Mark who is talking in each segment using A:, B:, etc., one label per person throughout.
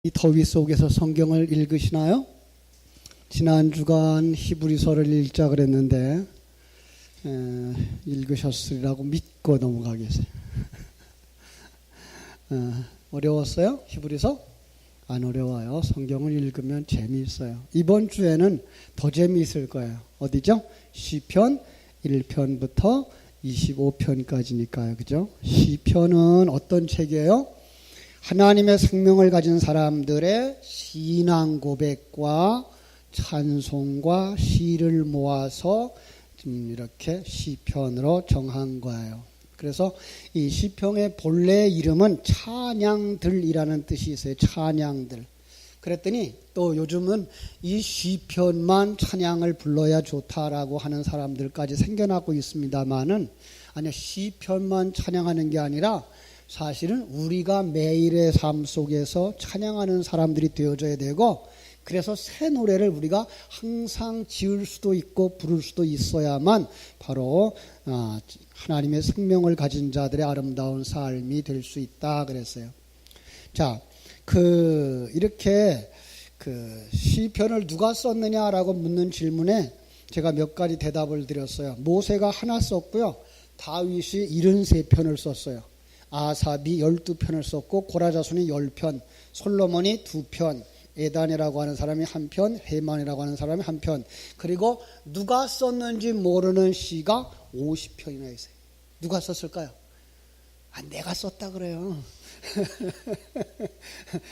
A: 이 더위 속에서 성경을 읽으시나요? 지난 주간 히브리서를 읽자 그랬는데 읽으셨으리라고 믿고 넘어가겠어요. 어려웠어요? 히브리서? 안 어려워요. 성경을 읽으면 재미있어요. 이번 주에는 더 재미있을 거예요. 어디죠? 시편 1편부터 25편까지니까요. 그죠? 시편은 어떤 책이에요? 하나님의 생명을 가진 사람들의 신앙 고백과 찬송과 시를 모아서 좀 이렇게 시편으로 정한 거예요. 그래서 이 시편의 본래 이름은 찬양들이라는 뜻이 있어요. 찬양들. 그랬더니 또 요즘은 이 시편만 찬양을 불러야 좋다라고 하는 사람들까지 생겨나고 있습니다만은 아니요, 시편만 찬양하는 게 아니라 사실은 우리가 매일의 삶 속에서 찬양하는 사람들이 되어져야 되고, 그래서 새 노래를 우리가 항상 지을 수도 있고 부를 수도 있어야만 바로 하나님의 생명을 가진 자들의 아름다운 삶이 될 수 있다 그랬어요. 자, 이렇게 시편을 누가 썼느냐라고 묻는 질문에 제가 몇 가지 대답을 드렸어요. 모세가 하나 썼고요, 다윗이 73편을 썼어요. 아삽이 12편을 썼고 고라자손이 10편, 솔로몬이 2편, 에단이라고 하는 사람이 1편, 헤만이라고 하는 사람이 1편, 그리고 누가 썼는지 모르는 시가 50편이나 있어요. 누가 썼을까요? 내가 썼다 그래요.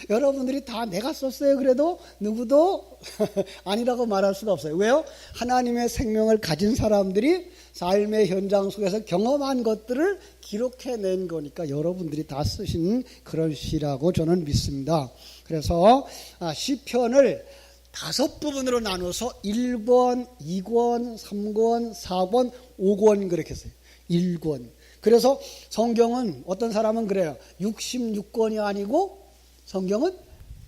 A: 여러분들이 다 내가 썼어요 그래도 누구도 아니라고 말할 수가 없어요. 왜요? 하나님의 생명을 가진 사람들이 삶의 현장 속에서 경험한 것들을 기록해낸 거니까 여러분들이 다 쓰신 그런 시라고 저는 믿습니다. 그래서 시편을 5부분으로 나눠서 1권, 2권, 3권, 4권, 5권 그렇게 했어요. 1권. 그래서 성경은 어떤 사람은 그래요. 66권이 아니고 성경은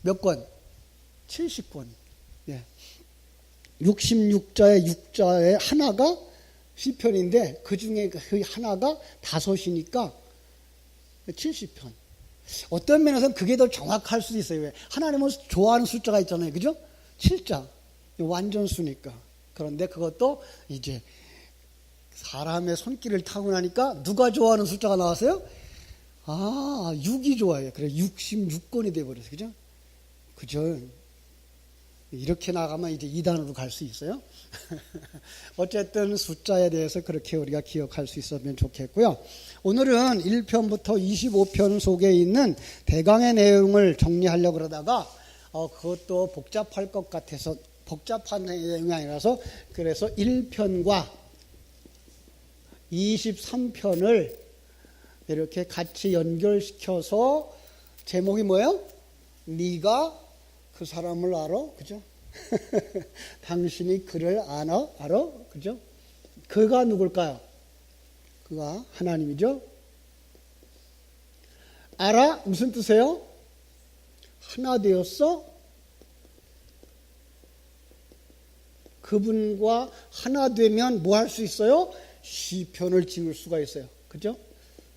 A: 몇 권? 70권. 예. 66자의 6자의 하나가 시편인데 그 중에 그 하나가 5이니까 70편. 어떤 면에서는 그게 더 정확할 수도 있어요. 왜? 하나님은 좋아하는 숫자가 있잖아요. 그죠? 7자. 완전수니까. 그런데 그것도 이제 사람의 손길을 타고 나니까 누가 좋아하는 숫자가 나왔어요? 6이 좋아요. 그래 66권이 돼버렸어요. 그죠? 그죠? 이렇게 나가면 이제 2단으로 갈 수 있어요. 어쨌든 숫자에 대해서 그렇게 우리가 기억할 수 있으면 좋겠고요. 오늘은 1편부터 25편 속에 있는 대강의 내용을 정리하려고 그러다가 그것도 복잡할 것 같아서 복잡한 내용이 아니라서 그래서 1편과 23편을 이렇게 같이 연결시켜서 제목이 뭐예요? 네가 그 사람을 알아? 그죠? 당신이 그를 알아? 그죠? 그가 누굴까요? 그가 하나님이죠? 알아? 무슨 뜻이에요? 하나 되었어? 그분과 하나 되면 뭐 할 수 있어요? 시편을 지을 수가 있어요. 그죠?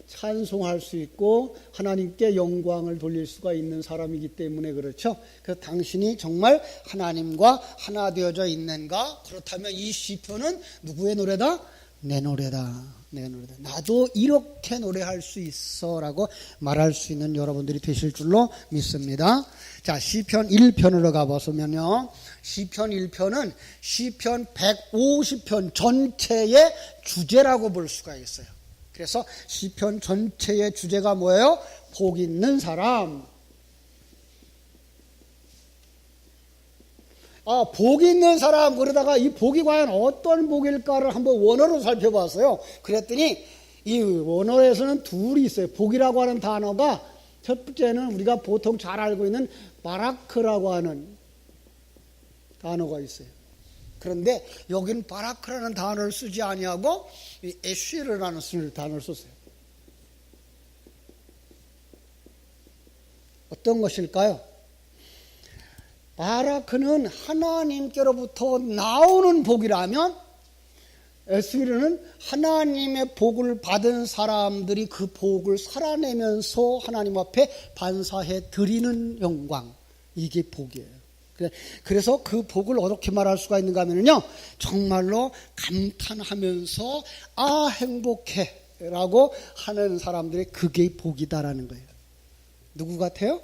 A: 찬송할 수 있고 하나님께 영광을 돌릴 수가 있는 사람이기 때문에 그렇죠. 그래서 당신이 정말 하나님과 하나 되어져 있는가? 그렇다면 이 시편은 누구의 노래다? 내 노래다. 내 노래다. 나도 이렇게 노래할 수 있어 라고 말할 수 있는 여러분들이 되실 줄로 믿습니다. 자, 시편 1편으로 가보시면요, 시편 1편은 시편 150편 전체의 주제라고 볼 수가 있어요. 그래서 시편 전체의 주제가 뭐예요? 복 있는 사람. 복 있는 사람. 그러다가 이 복이 과연 어떤 복일까를 한번 원어로 살펴봤어요. 그랬더니 이 원어에서는 둘이 있어요. 복이라고 하는 단어가 첫 번째는 우리가 보통 잘 알고 있는 바라크라고 하는 단어가 있어요. 그런데 여기는 바라크라는 단어를 쓰지 아니하고 에쉬르라는 단어를 썼어요. 어떤 것일까요? 바라크는 하나님께로부터 나오는 복이라면 에스겔은 하나님의 복을 받은 사람들이 그 복을 살아내면서 하나님 앞에 반사해 드리는 영광, 이게 복이에요. 그래서 그 복을 어떻게 말할 수가 있는가 하면요, 정말로 감탄하면서 아 행복해 라고 하는 사람들이 그게 복이다라는 거예요. 누구 같아요?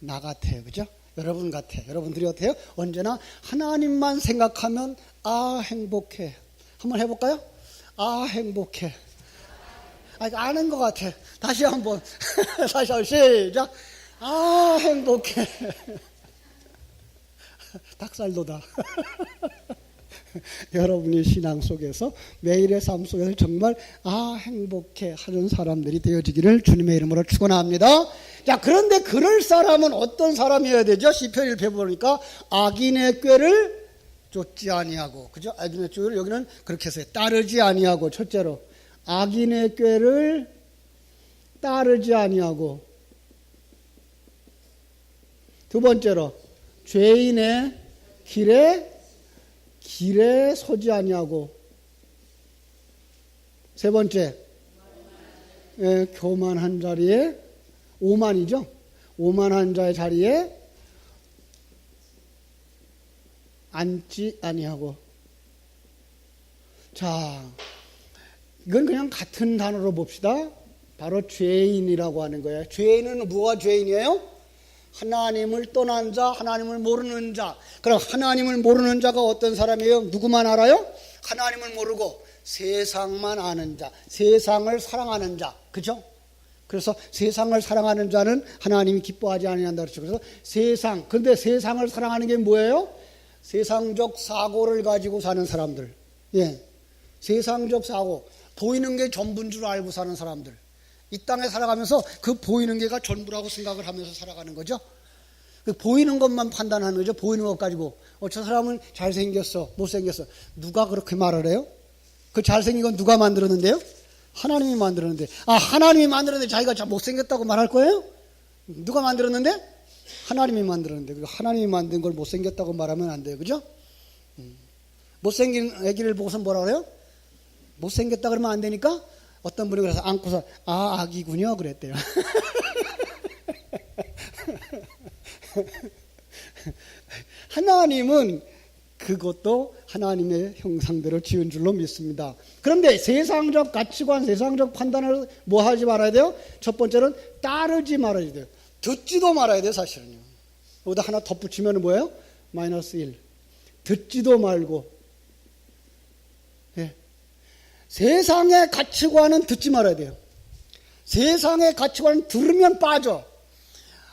A: 나 같아요. 그죠? 여러분 같아요. 여러분들이 어때요? 언제나 하나님만 생각하면 아 행복해. 한번 해볼까요? 아 행복해. 아는 것 같아. 다시 한번 다시 한번 시작. 아 행복해. 닭살도다. 여러분의 신앙 속에서 매일의 삶 속에서 정말 아 행복해 하는 사람들이 되어지기를 주님의 이름으로 축원합니다. 자, 그런데 그럴 사람은 어떤 사람이어야 되죠? 시편 1편 보니까 악인의 꾀를 쫓지 아니하고, 그죠? 악인의 꾀를 여기는 그렇게 해서 따르지 아니하고, 첫째로 악인의 꾀를 따르지 아니하고, 두 번째로 죄인의 길에 서지 아니하고, 세 번째 교만한 자리에, 오만이죠. 오만한 자의 자리에 앉지 아니하고. 자, 이건 그냥 같은 단어로 봅시다. 바로 죄인이라고 하는 거예요. 죄인은 뭐가 죄인이에요? 하나님을 떠난 자, 하나님을 모르는 자. 그럼 하나님을 모르는 자가 어떤 사람이에요? 누구만 알아요? 하나님을 모르고 세상만 아는 자, 세상을 사랑하는 자. 그죠? 그래서 세상을 사랑하는 자는 하나님이 기뻐하지 아니한다 그랬죠. 그래서 세상, 근데 세상을 사랑하는 게 뭐예요? 세상적 사고를 가지고 사는 사람들. 예. 세상적 사고, 보이는 게 전부인 줄 알고 사는 사람들. 이 땅에 살아가면서 그 보이는 게가 전부라고 생각을 하면서 살아가는 거죠. 보이는 것만 판단하는 거죠. 보이는 것 가지고. 저 사람은 잘생겼어, 못생겼어. 누가 그렇게 말을 해요? 그 잘생긴 건 누가 만들었는데요? 하나님이 만들었는데. 아, 하나님이 만들었는데 자기가 참 못생겼다고 말할 거예요? 누가 만들었는데? 하나님이 만들었는데. 하나님이 만든 걸 못생겼다고 말하면 안 돼요. 그죠? 못생긴 애기를 보고서 뭐라 그래요? 못생겼다 그러면 안 되니까 어떤 분이 그래서 안고서 아 아기군요 그랬대요. 하나님은 그것도 하나님의 형상대로 지은 줄로 믿습니다. 그런데 세상적 가치관, 세상적 판단을 뭐 하지 말아야 돼요? 첫 번째는 따르지 말아야 돼요. 듣지도 말아야 돼요, 사실은요. 여기다 하나 덧붙이면 뭐예요? 마이너스 1. 듣지도 말고. 예. 세상의 가치관은 듣지 말아야 돼요. 세상의 가치관은 들으면 빠져.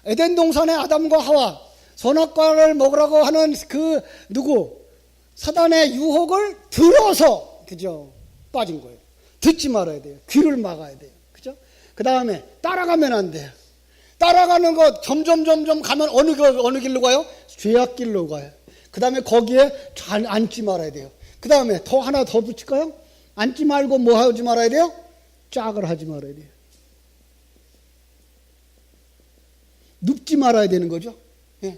A: 에덴 동산의 아담과 하와, 선악과를 먹으라고 하는 그 누구? 사단의 유혹을 들어서, 그죠? 빠진 거예요. 듣지 말아야 돼요. 귀를 막아야 돼요. 그죠? 그 다음에 따라가면 안 돼요. 따라가는 것 점점 가면 어느 길로 가요? 죄악 길로 가요. 그 다음에 거기에 잘 앉지 말아야 돼요. 그 다음에 더 하나 더 붙일까요? 앉지 말고 뭐 하지 말아야 돼요? 짝을 하지 말아야 돼요. 눕지 말아야 되는 거죠. 예.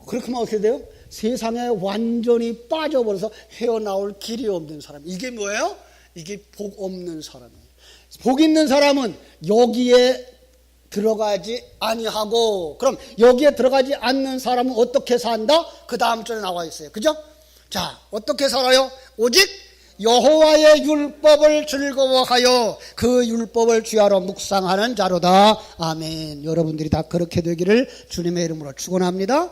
A: 그렇게 하면 어떻게 돼요? 세상에 완전히 빠져버려서 헤어나올 길이 없는 사람. 이게 뭐예요? 이게 복 없는 사람이에요. 복 있는 사람은 여기에 들어가지 아니하고, 그럼 여기에 들어가지 않는 사람은 어떻게 산다? 그 다음 절에 나와 있어요. 그죠? 자, 어떻게 살아요? 오직 여호와의 율법을 즐거워하여 그 율법을 주야로 묵상하는 자로다. 아멘. 여러분들이 다 그렇게 되기를 주님의 이름으로 축원합니다.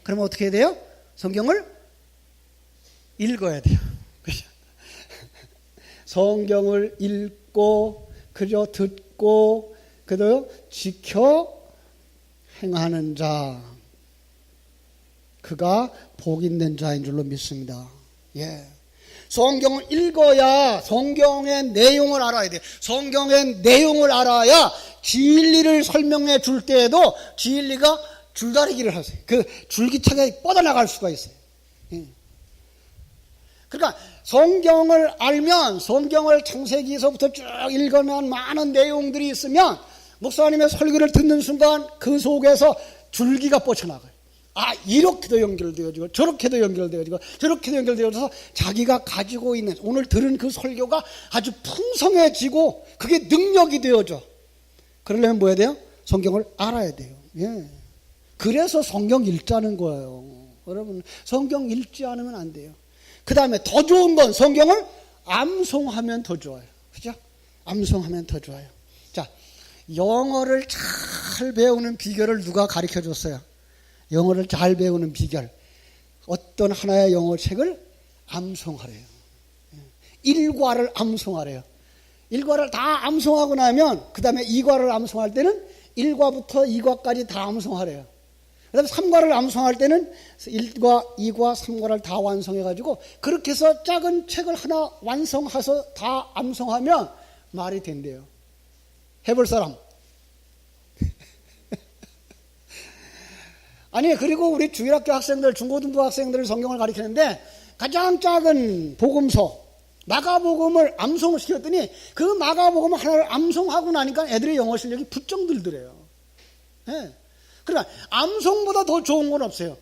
A: 그러면 어떻게 해야 돼요? 성경을 읽어야 돼요. 성경을 읽고, 그저 듣고, 그저 지켜 행하는 자, 그가 복 있는 자인 줄로 믿습니다. 예. 성경을 읽어야 성경의 내용을 알아야 돼요. 성경의 내용을 알아야 진리를 설명해 줄 때에도 진리가 줄다리기를 하세요. 그 줄기차게 뻗어나갈 수가 있어요. 예. 그러니까 성경을 알면, 성경을 창세기에서부터 쭉 읽어낸 많은 내용들이 있으면 목사님의 설교를 듣는 순간 그 속에서 줄기가 뻗쳐나가요. 아, 이렇게도 연결되어지고 저렇게도 연결되어지고 저렇게도 연결되어져서 자기가 가지고 있는 오늘 들은 그 설교가 아주 풍성해지고 그게 능력이 되어져. 그러려면 뭐 해야 돼요? 성경을 알아야 돼요. 예. 그래서 성경 읽자는 거예요. 여러분, 성경 읽지 않으면 안 돼요. 그 다음에 더 좋은 건 성경을 암송하면 더 좋아요. 그죠? 암송하면 더 좋아요. 자, 영어를 잘 배우는 비결을 누가 가르쳐 줬어요? 영어를 잘 배우는 비결. 어떤 하나의 영어 책을 암송하래요. 일과를 암송하래요. 일과를 다 암송하고 나면 그 다음에 이과를 암송할 때는 1과부터 2과까지 다 암송하래요. 그 다음에 3과를 암송할 때는 1과, 2과, 3과를 다 완성해가지고 그렇게 해서 작은 책을 하나 완성해서 다 암송하면 말이 된대요. 해볼 사람? 아니, 그리고 우리 주일학교 학생들, 중고등부 학생들 성경을 가르치는데 가장 작은 복음서 마가복음을 암송을 시켰더니 그 마가복음 하나를 암송하고 나니까 애들의 영어 실력이 부쩍 늘더래요. 네. 그러니까 암송보다 더 좋은 건 없어요.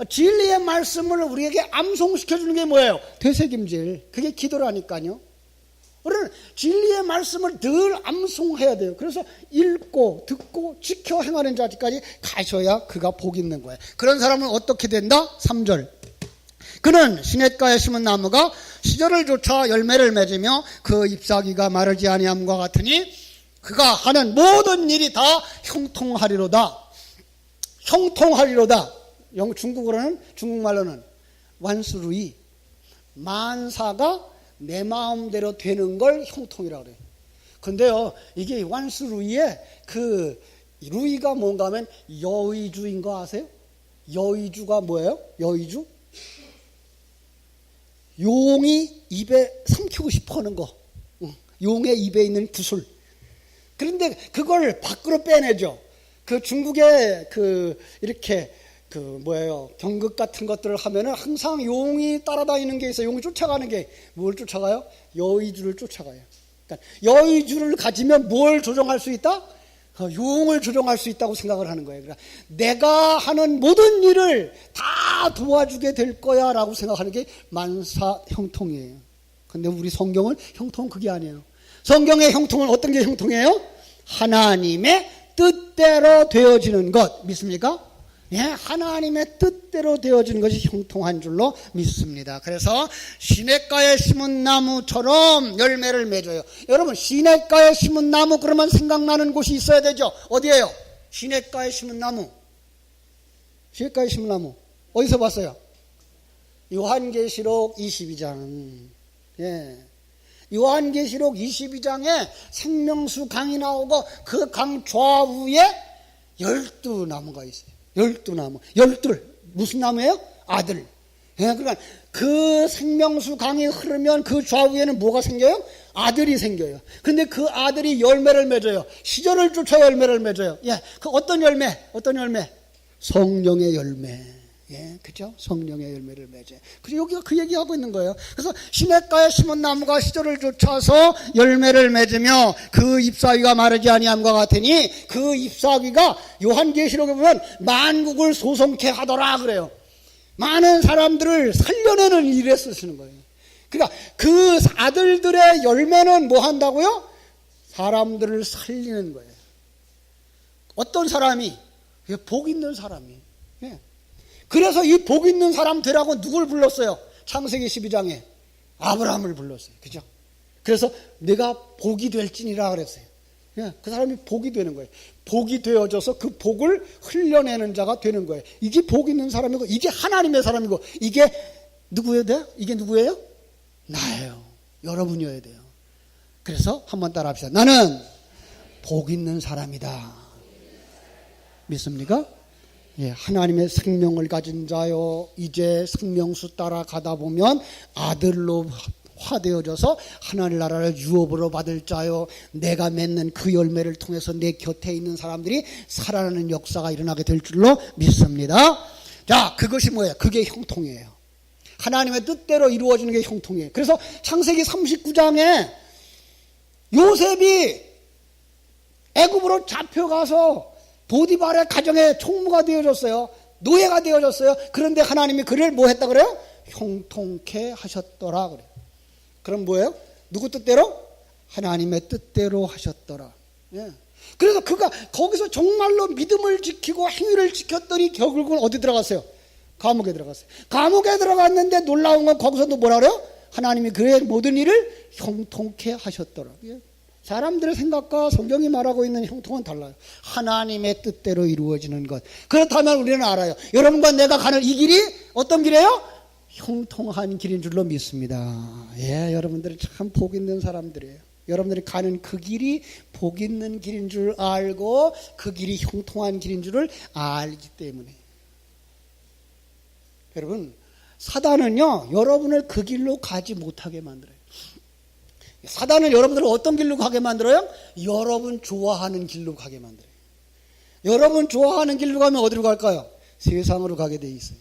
A: 진리의 말씀을 우리에게 암송시켜주는 게 뭐예요? 되새김질. 그게 기도라니까요. 우리는 진리의 말씀을 늘 암송해야 돼요. 그래서 읽고 듣고 지켜 행하는 자까지 가셔야 그가 복 있는 거예요. 그런 사람은 어떻게 된다? 3절. 그는 시냇가에 심은 나무가 시절을 쫓아 열매를 맺으며 그 잎사귀가 마르지 아니함과 같으니 그가 하는 모든 일이 다 형통하리로다. 형통하리로다. 중국말로는 완수루이. 만사가 내 마음대로 되는 걸 형통이라고 그래요. 근데요, 이게 완수루이에 그 루이가 뭔가 하면 여의주인 거 아세요? 여의주가 뭐예요? 여의주? 용이 입에 삼키고 싶어 하는 거. 용의 입에 있는 구슬. 그런데 그걸 밖으로 빼내죠. 그 중국에 이렇게 경극 같은 것들을 하면은 항상 용이 따라다니는 게 있어요. 용이 쫓아가는 게 뭘 쫓아가요? 여의주를 쫓아가요. 그러니까 여의주를 가지면 뭘 조종할 수 있다? 용을 조종할 수 있다고 생각을 하는 거예요. 그러니까 내가 하는 모든 일을 다 도와주게 될 거야 라고 생각하는 게 만사 형통이에요. 근데 우리 성경은 형통 그게 아니에요. 성경의 형통은 어떤 게 형통이에요? 하나님의 뜻대로 되어지는 것. 믿습니까? 예, 하나님의 뜻대로 되어지는 것이 형통한 줄로 믿습니다. 그래서 시냇가에 심은 나무처럼 열매를 맺어요. 여러분, 시냇가에 심은 나무 그러면 생각나는 곳이 있어야 되죠. 어디예요? 시냇가에 심은 나무. 시냇가에 심은 나무 어디서 봤어요? 요한계시록 22장. 예. 요한계시록 22장에 생명수 강이 나오고 그 강 좌우에 12나무가 있어요. 12나무. 12. 무슨 나무예요? 아들. 예, 그러니까 그 생명수 강이 흐르면 그 좌우에는 뭐가 생겨요? 아들이 생겨요. 근데 그 아들이 열매를 맺어요. 시절을 쫓아 열매를 맺어요. 예, 그 어떤 열매? 어떤 열매? 성령의 열매. 예, 그죠? 성령의 열매를 맺어요. 그래서 여기가 그 얘기하고 있는 거예요. 그래서 시냇가에 심은 나무가 시절을 쫓아서 열매를 맺으며 그 잎사귀가 마르지 아니함과 같으니 그 잎사귀가 요한계시록에 보면 만국을 소송케 하더라 그래요. 많은 사람들을 살려내는 일에 쓰시는 거예요. 그러니까 그 아들들의 열매는 뭐 한다고요? 사람들을 살리는 거예요. 어떤 사람이? 복 있는 사람이. 예. 그래서 이 복 있는 사람 되라고 누굴 불렀어요? 창세기 12장에 아브라함을 불렀어요. 그죠? 그래서 내가 복이 될지니라 그랬어요. 예, 그 사람이 복이 되는 거예요. 복이 되어져서 그 복을 흘려내는 자가 되는 거예요. 이게 복 있는 사람이고 이게 하나님의 사람이고 이게 누구여야 돼요? 이게 누구예요? 나예요. 여러분이어야 돼요. 그래서 한번 따라 합시다. 나는 복 있는 사람이다. 믿습니까? 예, 하나님의 생명을 가진 자요. 이제 생명수 따라가다 보면 아들로 화되어져서 하나님 나라를 유업으로 받을 자요. 내가 맺는 그 열매를 통해서 내 곁에 있는 사람들이 살아나는 역사가 일어나게 될 줄로 믿습니다. 자, 그것이 뭐예요? 그게 형통이에요. 하나님의 뜻대로 이루어지는 게 형통이에요. 그래서 창세기 39장에 요셉이 애굽으로 잡혀가서 보디발의 가정의 총무가 되어졌어요. 노예가 되어졌어요. 그런데 하나님이 그를 뭐 했다 그래요? 형통케 하셨더라 그래요. 그럼 뭐예요? 누구 뜻대로? 하나님의 뜻대로 하셨더라. 예. 그래서 그가 거기서 정말로 믿음을 지키고 행위를 지켰더니 결국은 어디 들어갔어요? 감옥에 들어갔어요. 감옥에 들어갔는데 놀라운 건 거기서도 뭐라 그래요? 하나님이 그의 모든 일을 형통케 하셨더라고요. 사람들의 생각과 성경이 말하고 있는 형통은 달라요. 하나님의 뜻대로 이루어지는 것. 그렇다면 우리는 알아요. 여러분과 내가 가는 이 길이 어떤 길이에요? 형통한 길인 줄로 믿습니다. 예, 여러분들이 참 복 있는 사람들이에요. 여러분들이 가는 그 길이 복 있는 길인 줄 알고 그 길이 형통한 길인 줄을 알기 때문에. 여러분, 사단은요, 여러분을 그 길로 가지 못하게 만들어요. 사단은 여러분들을 어떤 길로 가게 만들어요? 여러분 좋아하는 길로 가게 만들어요. 여러분 좋아하는 길로 가면 어디로 갈까요? 세상으로 가게 돼 있어요.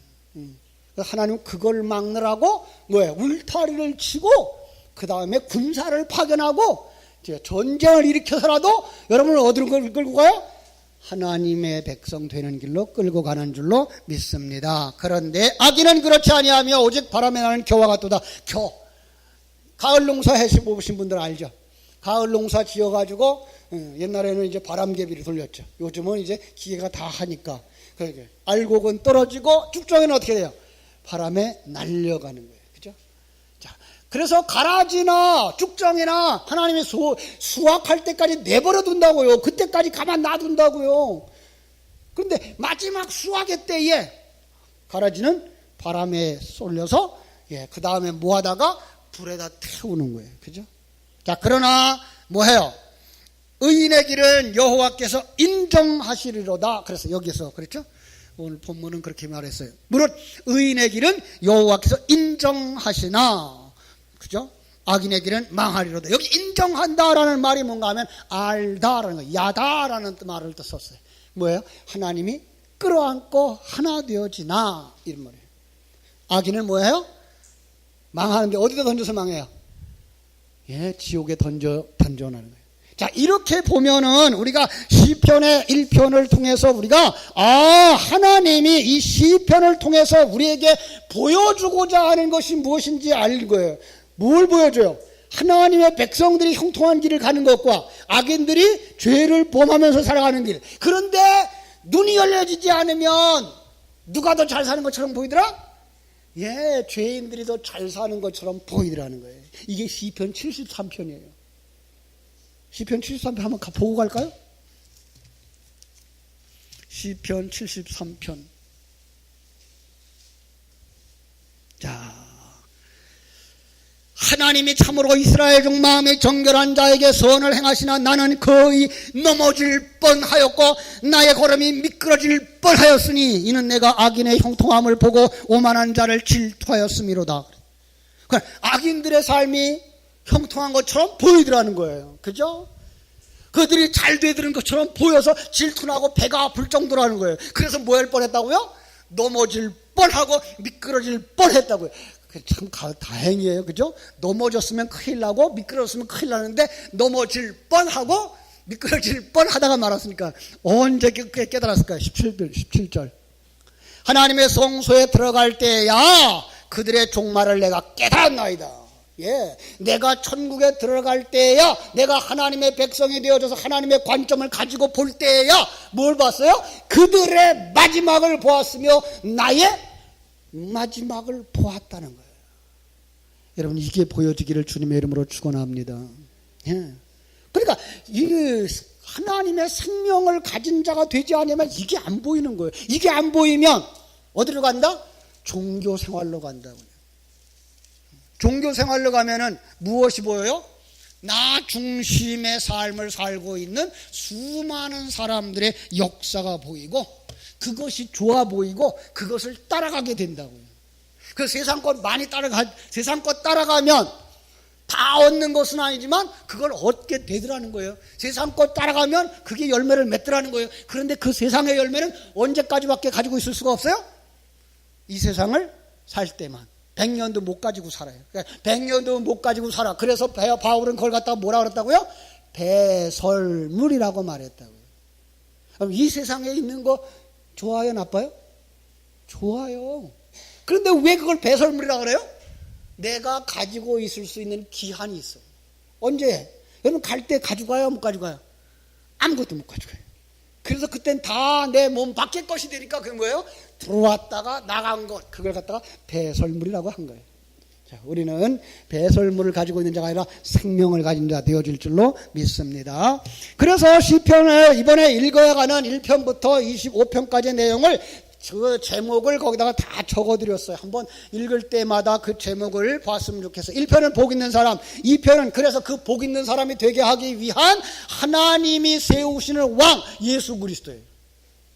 A: 하나님은 그걸 막느라고 뭐예요? 울타리를 치고 그 다음에 군사를 파견하고 전쟁을 일으켜서라도 여러분을 어디로 끌고 가요? 하나님의 백성 되는 길로 끌고 가는 줄로 믿습니다. 그런데 악인은 그렇지 아니하며 오직 바람에 나는 겨와 같도다. 겨. 가을 농사 해보신 분들 알죠? 가을 농사 지어가지고 옛날에는 이제 바람개비를 돌렸죠. 요즘은 이제 기계가 다 하니까 알곡은 떨어지고 쭉정이는 어떻게 돼요? 바람에 날려가는 거예요. 그죠? 자, 그래서 가라지나 쭉정이나 하나님이 수확할 때까지 내버려 둔다고요. 그때까지 가만 놔둔다고요. 그런데 마지막 수확의 때에 가라지는 바람에 쏠려서 그 다음에 뭐 하다가 불에다 태우는 거예요. 그죠? 자, 그러나 뭐해요? 의인의 길은 여호와께서 인정하시리로다. 그래서 여기서 그렇죠? 오늘 본문은 그렇게 말했어요. 물론 의인의 길은 여호와께서 인정하시나, 그죠? 악인의 길은 망하리로다. 여기 인정한다라는 말이 뭔가 하면 알다라는 거, 야다라는 말을 또 썼어요. 뭐예요? 하나님이 끌어안고 하나 되어지나, 이런 말이에요. 악인은 뭐예요? 망하는데 어디다 던져서 망해요? 예, 지옥에 던져나는 거예요. 자, 이렇게 보면은 우리가 시편의 1편을 통해서 우리가 하나님이 이 시편을 통해서 우리에게 보여주고자 하는 것이 무엇인지 알 거예요. 뭘 보여줘요? 하나님의 백성들이 형통한 길을 가는 것과 악인들이 죄를 범하면서 살아가는 길. 그런데 눈이 열려지지 않으면 누가 더 잘 사는 것처럼 보이더라? 예, 죄인들이 더 잘 사는 것처럼 보이더라는 거예요. 이게 시편 73편이에요. 시편 73편 한번 보고 갈까요? 시편 73편. 자, 하나님이 참으로 이스라엘 중 마음이 정결한 자에게 선을 행하시나 나는 거의 넘어질 뻔하였고 나의 걸음이 미끄러질 뻔하였으니 이는 내가 악인의 형통함을 보고 오만한 자를 질투하였음이로다. 그러니까 악인들의 삶이 형통한 것처럼 보이더라는 거예요. 그죠? 그들이 잘 되드는 것처럼 보여서 질투나고 배가 아플 정도라는 거예요. 그래서 뭐 할 뻔했다고요? 넘어질 뻔하고 미끄러질 뻔했다고요. 참 다행이에요. 그죠? 넘어졌으면 큰일 나고 미끄러졌으면 큰일 나는데 넘어질 뻔하고 미끄러질 뻔하다가 말았으니까 언제 깨달았을까요? 17절. 하나님의 성소에 들어갈 때야 그들의 종말을 내가 깨달았나이다. 예, 내가 천국에 들어갈 때야 내가 하나님의 백성이 되어져서 하나님의 관점을 가지고 볼 때야 뭘 봤어요? 그들의 마지막을 보았으며 나의 마지막을 보았다는 거예요. 여러분, 이게 보여지기를 주님의 이름으로 축원합니다. 예. 그러니까 이 하나님의 생명을 가진 자가 되지 않으면 이게 안 보이는 거예요. 이게 안 보이면 어디로 간다? 종교 생활로 간다고요. 종교 생활로 가면은 무엇이 보여요? 나 중심의 삶을 살고 있는 수많은 사람들의 역사가 보이고 그것이 좋아 보이고 그것을 따라가게 된다고요. 그 세상 것 세상 것 따라가면 다 얻는 것은 아니지만 그걸 얻게 되더라는 거예요. 세상 것 따라가면 그게 열매를 맺더라는 거예요. 그런데 그 세상의 열매는 언제까지밖에 가지고 있을 수가 없어요? 이 세상을 살 때만. 100년도 못 가지고 살아요. 그러니까 100년도 못 가지고 살아. 그래서 바울은 그걸 갖다가 뭐라 그랬다고요? 배설물이라고 말했다고요. 그럼 이 세상에 있는 거 좋아요, 나빠요? 좋아요. 그런데 왜 그걸 배설물이라고 그래요? 내가 가지고 있을 수 있는 기한이 있어요. 언제? 여러분 갈 때 가지고 가요, 못 가지고 가요? 아무것도 못 가져가요. 그래서 그땐 다 내 몸 밖의 것이 되니까 그게 뭐예요? 들어왔다가 나간 것, 그걸 갖다가 배설물이라고 한 거예요. 자, 우리는 배설물을 가지고 있는 자가 아니라 생명을 가진 자 되어질 줄로 믿습니다. 그래서 시편을 이번에 읽어야가는 1편부터 25편까지의 내용을 그 제목을 거기다가 다 적어드렸어요. 한번 읽을 때마다 그 제목을 봤으면 좋겠어요. 1편은 복 있는 사람, 2편은 그래서 그 복 있는 사람이 되게 하기 위한 하나님이 세우시는 왕 예수 그리스도예요.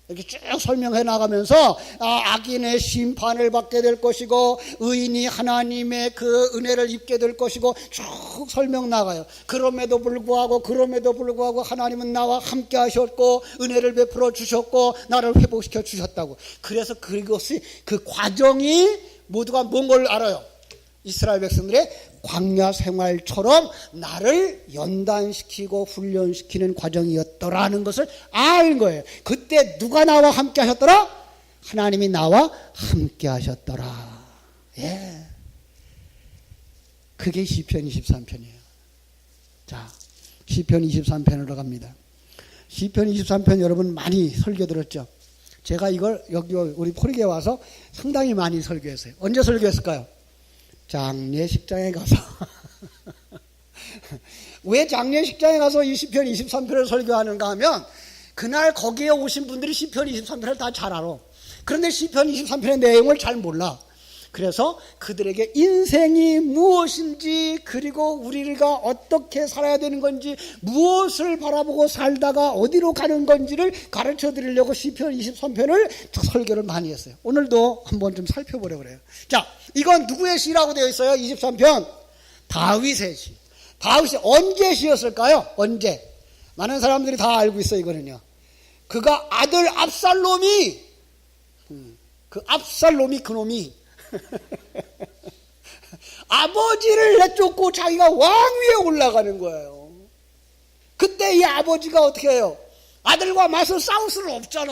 A: 이렇게 쭉 설명해 나가면서 악인의 심판을 받게 될 것이고 의인이 하나님의 그 은혜를 입게 될 것이고 쭉 설명 나가요. 그럼에도 불구하고 하나님은 나와 함께 하셨고 은혜를 베풀어 주셨고 나를 회복시켜 주셨다고. 그래서 그것이 그 과정이 모두가 뭔 걸 알아요? 이스라엘 백성들의 광야 생활처럼 나를 연단시키고 훈련시키는 과정이었더라는 것을 알 거예요. 그때 누가 나와 함께 하셨더라? 하나님이 나와 함께 하셨더라. 예. 그게 시편 23편이에요. 자, 시편 23편으로 갑니다. 시편 23편 여러분 많이 설교 들었죠? 제가 이걸 여기 우리 포리게 와서 상당히 많이 설교했어요. 언제 설교했을까요? 장례식장에 가서. 왜 장례식장에 가서 이 시편 23편을 설교하는가 하면 그날 거기에 오신 분들이 시편 23편을 다 잘 알아. 그런데 시편 23편의 내용을 잘 몰라. 그래서 그들에게 인생이 무엇인지 그리고 우리가 어떻게 살아야 되는 건지 무엇을 바라보고 살다가 어디로 가는 건지를 가르쳐 드리려고 시편 23편을 설교를 많이 했어요. 오늘도 한번 좀 살펴보려고 그래요. 자, 이건 누구의 시라고 되어 있어요? 23편 다윗의 시. 다윗이 언제 시였을까요? 언제? 많은 사람들이 다 알고 있어요. 이거는요. 그가 아들 압살롬이 그놈이 아버지를 내쫓고 자기가 왕위에 올라가는 거예요. 그때 이 아버지가 어떻게 해요? 아들과 맞서 싸울 수는 없잖아.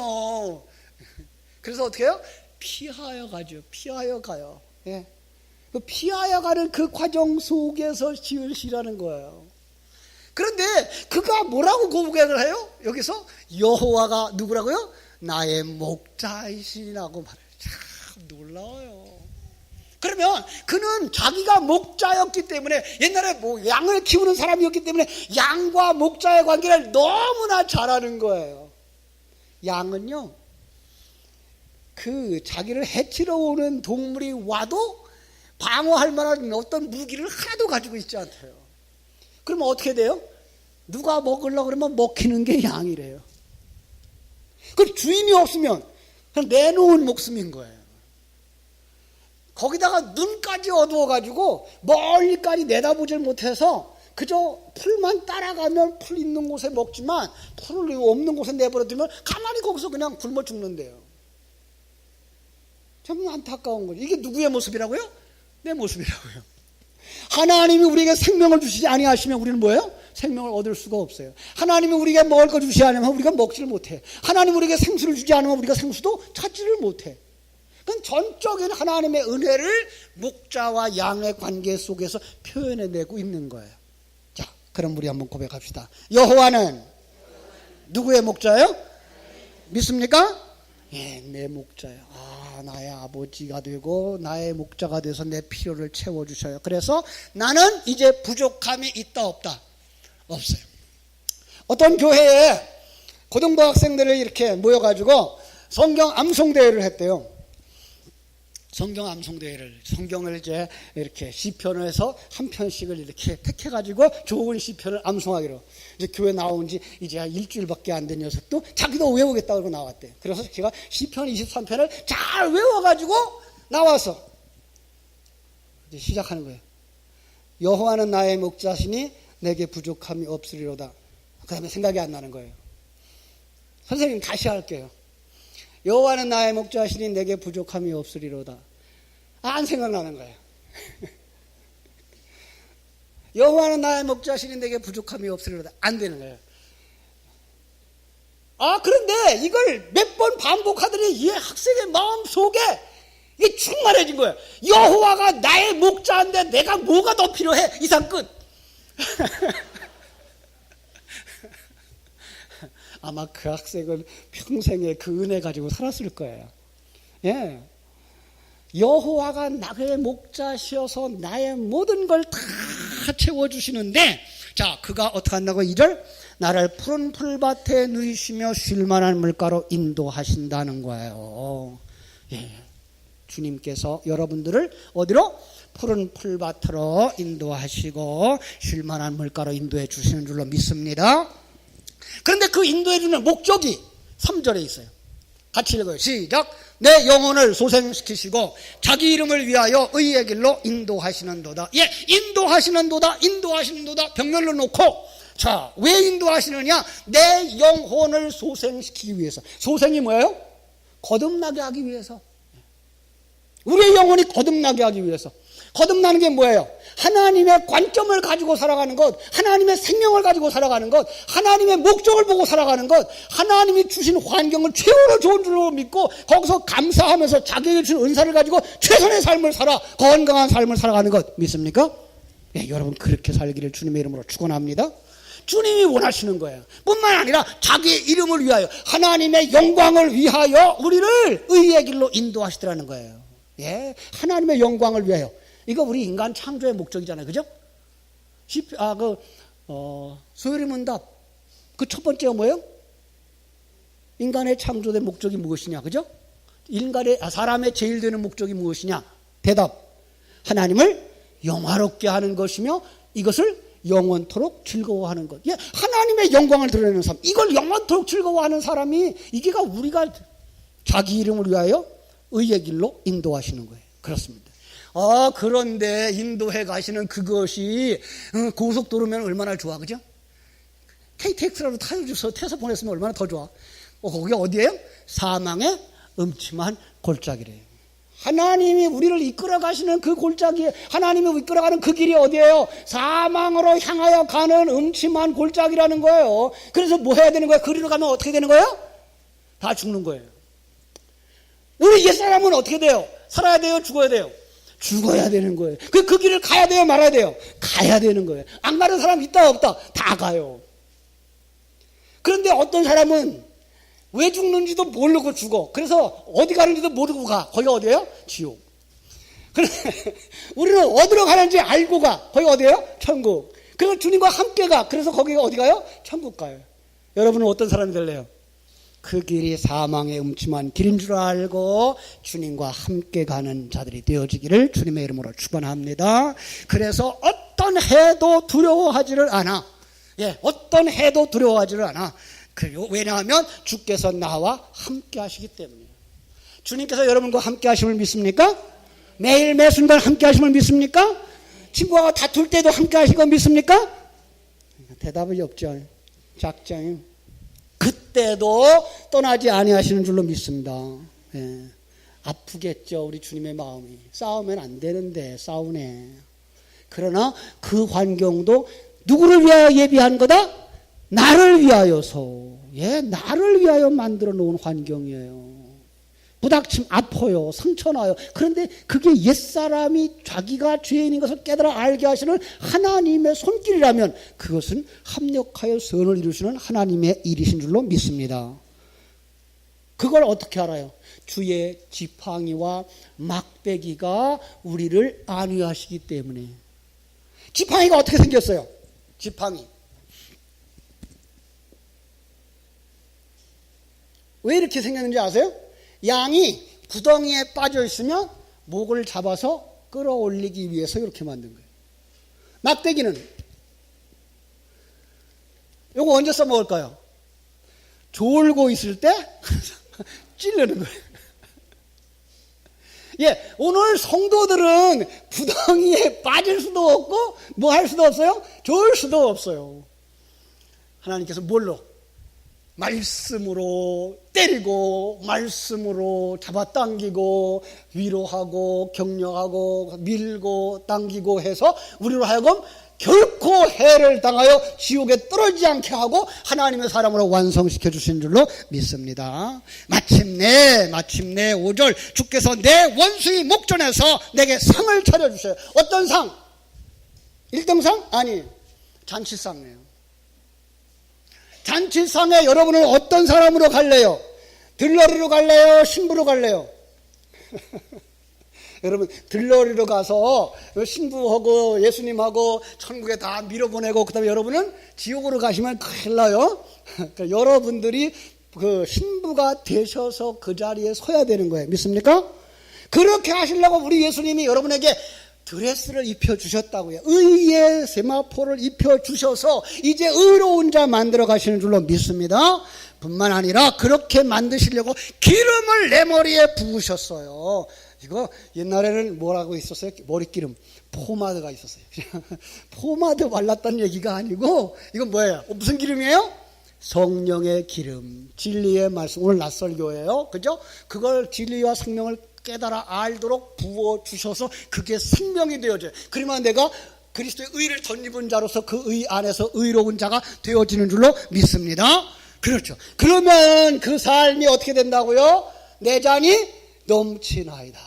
A: 그래서 어떻게 해요? 피하여 가죠. 피하여 가요. 예. 그 피하여 가는 그 과정 속에서 지을 시라는 거예요. 그런데 그가 뭐라고 고백을 해요? 여기서 여호와가 누구라고요? 나의 목자이시라고 말해요. 참 놀라워요. 그러면 그는 자기가 목자였기 때문에 옛날에 뭐 양을 키우는 사람이었기 때문에 양과 목자의 관계를 너무나 잘 아는 거예요. 양은요, 그 자기를 해치러 오는 동물이 와도 방어할 만한 어떤 무기를 하나도 가지고 있지 않대요. 그러면 어떻게 돼요? 누가 먹으려고 그러면 먹히는 게 양이래요. 그 주인이 없으면 그냥 내놓은 목숨인 거예요. 거기다가 눈까지 어두워가지고 멀리까지 내다보질 못해서 그저 풀만 따라가면 풀 있는 곳에 먹지만 풀을 없는 곳에 내버려두면 가만히 거기서 그냥 굶어 죽는데요. 참 안타까운 거죠. 이게 누구의 모습이라고요? 내 모습이라고요. 하나님이 우리에게 생명을 주시지 아니하시면 우리는 뭐예요? 생명을 얻을 수가 없어요. 하나님이 우리에게 먹을 거 주시지 않으면 우리가 먹지를 못해. 하나님이 우리에게 생수를 주지 않으면 우리가 생수도 찾지를 못해. 그건 전적인 하나님의 은혜를 목자와 양의 관계 속에서 표현해내고 있는 거예요. 자, 그럼 우리 한번 고백합시다. 여호와는 누구의 목자예요? 믿습니까? 예, 내 목자예요. 나의 아버지가 되고 나의 목자가 돼서 내 필요를 채워주셔요. 그래서 나는 이제 부족함이 있다 없다? 없어요. 어떤 교회에 고등부 학생들을 이렇게 모여가지고 성경 암송대회를 했대요. 성경 암송대회를, 성경을 이제 이렇게 시편을 해서 한 편씩을 이렇게 택해가지고 좋은 시편을 암송하기로. 이제 교회 나온 지 이제 일주일밖에 안 된 녀석도 자기도 외우겠다고 그러고 나왔대요. 그래서 제가 시편 23편을 잘 외워가지고 나와서 이제 시작하는 거예요. 여호와는 나의 목자시니 내게 부족함이 없으리로다. 그 다음에 생각이 안 나는 거예요. 선생님 다시 할게요. 여호와는 나의 목자시니 내게 부족함이 없으리로다. 안 생각나는 거예요. 여호와는 나의 목자시니 내게 부족함이 없으리로다. 안 되는 거예요. 그런데 이걸 몇 번 반복하더니 이 학생의 마음 속에 이게 충만해진 거예요. 여호와가 나의 목자인데 내가 뭐가 더 필요해? 이상 끝. 아마 그 학생은 평생에 그 은혜 가지고 살았을 거예요. 예. 여호와가 나의 목자시어서 나의 모든 걸 다 채워주시는데, 자, 그가 어떻게 한다고? 2절, 나를 푸른 풀밭에 누이시며 쉴만한 물가로 인도하신다는 거예요. 예. 주님께서 여러분들을 어디로? 푸른 풀밭으로 인도하시고 쉴만한 물가로 인도해 주시는 줄로 믿습니다. 그런데 그 인도해 주는 목적이 3절에 있어요. 같이 읽어요. 시작. 내 영혼을 소생시키시고 자기 이름을 위하여 의의 길로 인도하시는도다. 예, 인도하시는도다. 병렬로 놓고, 자, 왜 인도하시느냐? 내 영혼을 소생시키기 위해서. 소생이 뭐예요? 거듭나게 하기 위해서. 우리의 영혼이 거듭나게 하기 위해서. 거듭나는 게 뭐예요? 하나님의 관점을 가지고 살아가는 것, 하나님의 생명을 가지고 살아가는 것, 하나님의 목적을 보고 살아가는 것, 하나님이 주신 환경을 최고로 좋은 줄로 믿고 거기서 감사하면서 자기에게 주신 은사를 가지고 최선의 삶을 살아 건강한 삶을 살아가는 것 믿습니까? 예, 여러분 그렇게 살기를 주님의 이름으로 축원합니다. 주님이 원하시는 거예요. 뿐만 아니라 자기의 이름을 위하여, 하나님의 영광을 위하여 우리를 의의 길로 인도하시더라는 거예요. 예, 하나님의 영광을 위하여. 이거 우리 인간 창조의 목적이잖아요. 그죠? 소요리 문답. 그 첫 번째가 뭐예요? 인간의 창조된 목적이 무엇이냐? 그죠? 사람의 제일 되는 목적이 무엇이냐? 대답. 하나님을 영화롭게 하는 것이며 이것을 영원토록 즐거워하는 것. 예, 하나님의 영광을 드러내는 삶. 이걸 영원토록 즐거워하는 사람이, 이게가 우리가 자기 이름을 위하여 의의 길로 인도하시는 거예요. 그렇습니다. 그런데 인도해 가시는 그것이 고속도로면 얼마나 좋아, 그죠? KTX라도 타서 보냈으면 얼마나 더 좋아. 거기가 어디예요? 사망의 음침한 골짜기래요. 하나님이 우리를 이끌어 가시는 그 골짜기, 하나님이 이끌어가는 그 길이 어디예요? 사망으로 향하여 가는 음침한 골짜기라는 거예요. 그래서 뭐 해야 되는 거예요? 그리로 가면 어떻게 되는 거예요? 다 죽는 거예요. 우리 옛사람은 어떻게 돼요? 살아야 돼요? 죽어야 돼요? 죽어야 되는 거예요. 그 길을 가야 돼요? 말아야 돼요? 가야 되는 거예요. 안 가는 사람 있다 없다? 다 가요. 그런데 어떤 사람은 왜 죽는지도 모르고 죽어. 그래서 어디 가는지도 모르고 가. 거기가 어디예요? 지옥. 그런데 우리는 어디로 가는지 알고 가. 거기가 어디예요? 천국. 그래서 주님과 함께 가. 그래서 거기가 어디 가요? 천국 가요. 여러분은 어떤 사람이 될래요? 그 길이 사망의 음침한 길인 줄 알고 주님과 함께 가는 자들이 되어지기를 주님의 이름으로 축원합니다. 그래서 어떤 해도 두려워하지를 않아. 예, 어떤 해도 두려워하지를 않아. 그리고 왜냐하면 주께서 나와 함께 하시기 때문이에요. 주님께서 여러분과 함께 하심을 믿습니까? 매일 매 순간 함께 하심을 믿습니까? 친구와 다툴 때도 함께 하신 거 믿습니까? 대답이 없죠. 작정이요. 그때도 떠나지 아니하시는 줄로 믿습니다. 예. 아프겠죠, 우리 주님의 마음이. 싸우면 안 되는데 싸우네. 그러나 그 환경도 누구를 위하여 예비한 거다? 나를 위하여서. 예, 나를 위하여 만들어 놓은 환경이에요. 부닥침 아파요. 상처나요. 그런데 그게 옛사람이 자기가 죄인인 것을 깨달아 알게 하시는 하나님의 손길이라면 그것은 합력하여 선을 이루시는 하나님의 일이신 줄로 믿습니다. 그걸 어떻게 알아요? 주의 지팡이와 막대기가 우리를 안위하시기 때문에. 지팡이가 어떻게 생겼어요? 지팡이. 왜 이렇게 생겼는지 아세요? 양이 구덩이에 빠져 있으면 목을 잡아서 끌어올리기 위해서 이렇게 만든 거예요. 막대기는 이거 언제 써먹을까요? 졸고 있을 때 찌르는 거예요. 예, 오늘 성도들은 구덩이에 빠질 수도 없고 뭐 할 수도 없어요? 졸 수도 없어요. 하나님께서 뭘로? 말씀으로 때리고 말씀으로 잡아당기고 위로하고 격려하고 밀고 당기고 해서 우리로 하여금 결코 해를 당하여 지옥에 떨어지지 않게 하고 하나님의 사람으로 완성시켜 주신 줄로 믿습니다. 마침내 5절 주께서 내 원수의 목전에서 내게 상을 차려주셔요. 어떤 상? 1등상? 아니, 잔치상이에요. 잔치상에 여러분은 어떤 사람으로 갈래요? 들러리로 갈래요? 신부로 갈래요? 여러분 들러리로 가서 신부하고 예수님하고 천국에 다 밀어보내고 그 다음에 여러분은 지옥으로 가시면 큰일 나요. 그러니까 여러분들이 그 신부가 되셔서 그 자리에 서야 되는 거예요. 믿습니까? 그렇게 하시려고 우리 예수님이 여러분에게 드레스를 입혀주셨다고요. 의의 세마포를 입혀주셔서 이제 의로운 자 만들어 가시는 줄로 믿습니다. 뿐만 아니라 그렇게 만드시려고 기름을 내 머리에 부으셨어요. 이거 옛날에는 뭐라고 있었어요? 머리기름, 포마드가 있었어요. 포마드 발랐다는 얘기가 아니고 이건 뭐예요? 무슨 기름이에요? 성령의 기름, 진리의 말씀. 오늘 낯설교예요. 그죠? 그걸 진리와 성령을 깨달아 알도록 부어주셔서 그게 생명이 되어져요. 그러면 내가 그리스도의 의를 덧입은 자로서 그 의 안에서 의로운 자가 되어지는 줄로 믿습니다. 그렇죠. 그러면 그 삶이 어떻게 된다고요? 내 잔이 넘치나이다.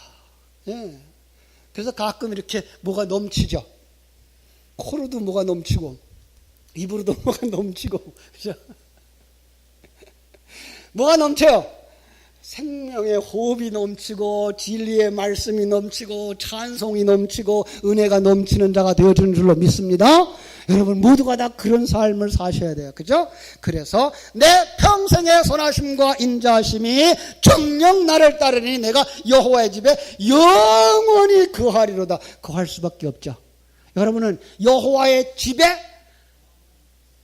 A: 예. 그래서 가끔 이렇게 뭐가 넘치죠. 코로도 뭐가 넘치고 입으로도 뭐가 넘치고 그죠? 뭐가 넘쳐요? 생명의 호흡이 넘치고 진리의 말씀이 넘치고 찬송이 넘치고 은혜가 넘치는 자가 되어주는 줄로 믿습니다. 여러분 모두가 다 그런 삶을 사셔야 돼요. 그죠? 그래서 내 평생의 선하심과 인자하심이 정녕 나를 따르니 내가 여호와의 집에 영원히 거하리로다. 거할 수밖에 없죠. 여러분은 여호와의 집에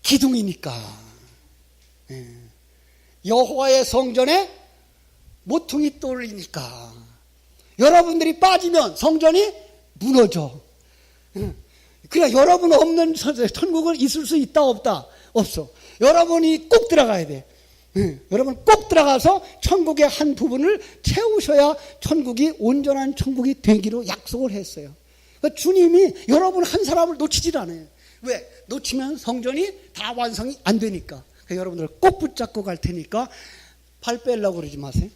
A: 기둥이니까. 여호와의 성전에 모퉁이 돌이니까 여러분들이 빠지면 성전이 무너져. 그냥 여러분 없는 천국은 있을 수 있다 없다? 없어. 여러분이 꼭 들어가야 돼. 여러분 꼭 들어가서 천국의 한 부분을 채우셔야 천국이 온전한 천국이 되기로 약속을 했어요. 그러니까 주님이 여러분 한 사람을 놓치질 않아요. 왜? 놓치면 성전이 다 완성이 안 되니까. 그러니까 여러분들 꼭 붙잡고 갈 테니까 발 빼려고 그러지 마세요.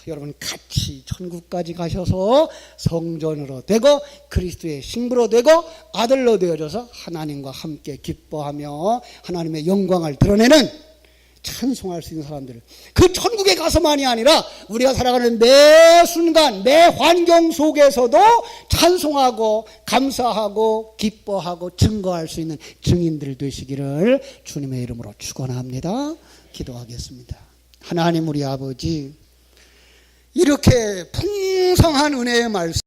A: 여러분 같이 천국까지 가셔서 성전으로 되고 그리스도의 신부로 되고 아들로 되어져서 하나님과 함께 기뻐하며 하나님의 영광을 드러내는 찬송할 수 있는 사람들. 그 천국에 가서만이 아니라 우리가 살아가는 매 순간 매 환경 속에서도 찬송하고 감사하고 기뻐하고 증거할 수 있는 증인들 되시기를 주님의 이름으로 축원합니다. 기도하겠습니다. 하나님 우리 아버지, 이렇게 풍성한 은혜의 말씀